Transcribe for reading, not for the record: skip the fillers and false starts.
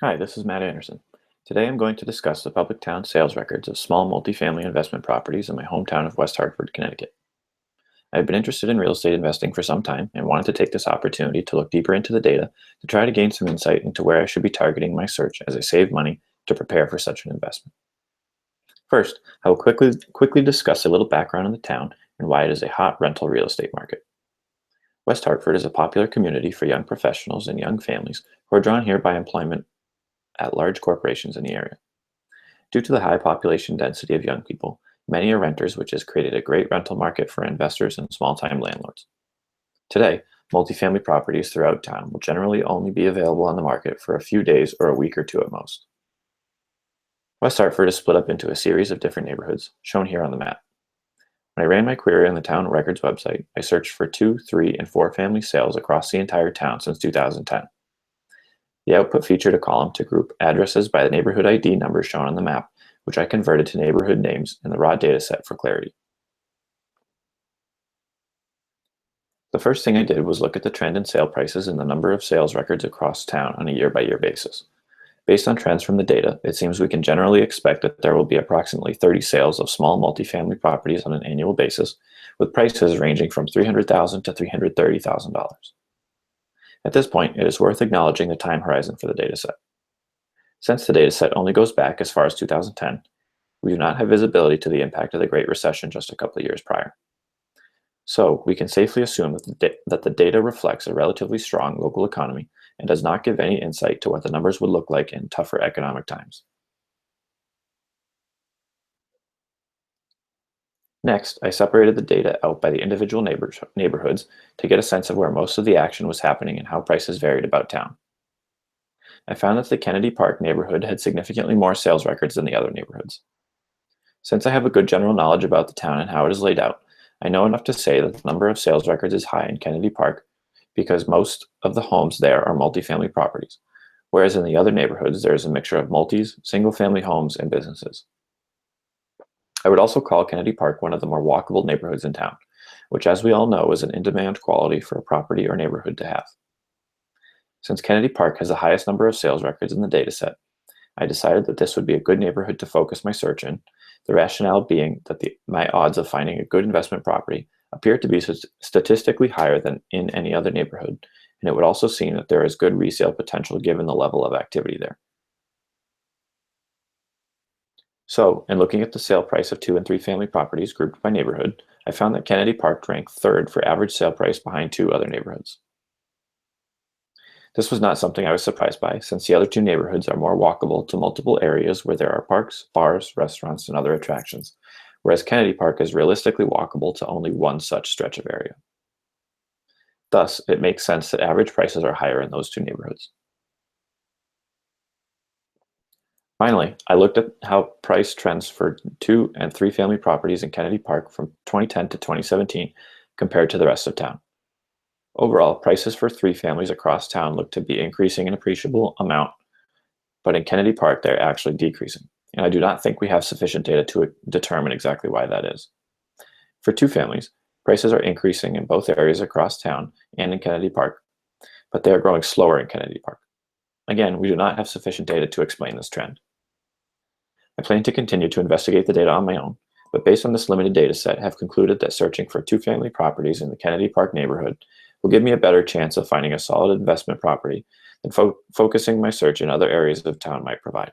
Hi, this is Matt Anderson. Today I'm going to discuss the public town sales records of small multifamily investment properties in my hometown of West Hartford, Connecticut. I've been interested in real estate investing for some time and wanted to take this opportunity to look deeper into the data to try to gain some insight into where I should be targeting my search as I save money to prepare for such an investment. First, I will quickly discuss a little background on the town and why it is a hot rental real estate market. West Hartford is a popular community for young professionals and young families who are drawn here by employment at large corporations in the area. Due to the high population density of young people, many are renters, which has created a great rental market for investors and small-time landlords. Today, multifamily properties throughout town will generally only be available on the market for a few days or a week or two at most. West Hartford is split up into a series of different neighborhoods, shown here on the map. When I ran my query on the town records website, I searched for 2, 3, and 4 family sales across the entire town since 2010. The output featured a column to group addresses by the neighborhood ID numbers shown on the map, which I converted to neighborhood names in the raw dataset for clarity. The first thing I did was look at the trend in sale prices and the number of sales records across town on a year-by-year basis. Based on trends from the data, it seems we can generally expect that there will be approximately 30 sales of small multifamily properties on an annual basis, with prices ranging from $300,000 to $330,000. At this point, it is worth acknowledging the time horizon for the dataset. Since the dataset only goes back as far as 2010, we do not have visibility to the impact of the Great Recession just a couple of years prior. So we can safely assume that the data reflects a relatively strong local economy and does not give any insight to what the numbers would look like in tougher economic times. Next, I separated the data out by the individual neighborhoods to get a sense of where most of the action was happening and how prices varied about town. I found that the Kennedy Park neighborhood had significantly more sales records than the other neighborhoods. Since I have a good general knowledge about the town and how it is laid out, I know enough to say that the number of sales records is high in Kennedy Park because most of the homes there are multifamily properties, whereas in the other neighborhoods there is a mixture of multis, single-family homes, and businesses. I would also call Kennedy Park one of the more walkable neighborhoods in town, which, as we all know, is an in-demand quality for a property or neighborhood to have. Since Kennedy Park has the highest number of sales records in the dataset, I decided that this would be a good neighborhood to focus my search in, the rationale being that my odds of finding a good investment property appear to be statistically higher than in any other neighborhood, and it would also seem that there is good resale potential given the level of activity there. So, in looking at the sale price of 2 and 3 family properties grouped by neighborhood, I found that Kennedy Park ranked third for average sale price behind 2 other neighborhoods. This was not something I was surprised by, since the other 2 neighborhoods are more walkable to multiple areas where there are parks, bars, restaurants, and other attractions, whereas Kennedy Park is realistically walkable to only one such stretch of area. Thus, it makes sense that average prices are higher in those 2 neighborhoods. Finally, I looked at how price trends for 2 and 3 family properties in Kennedy Park from 2010 to 2017 compared to the rest of town. Overall, prices for 3 families across town look to be increasing an appreciable amount, but in Kennedy Park, they're actually decreasing. And I do not think we have sufficient data to determine exactly why that is. For 2 families, prices are increasing in both areas across town and in Kennedy Park, but they are growing slower in Kennedy Park. Again, we do not have sufficient data to explain this trend. I plan to continue to investigate the data on my own, but based on this limited data set, have concluded that searching for 2 family properties in the Kennedy Park neighborhood will give me a better chance of finding a solid investment property than focusing my search in other areas of town might provide.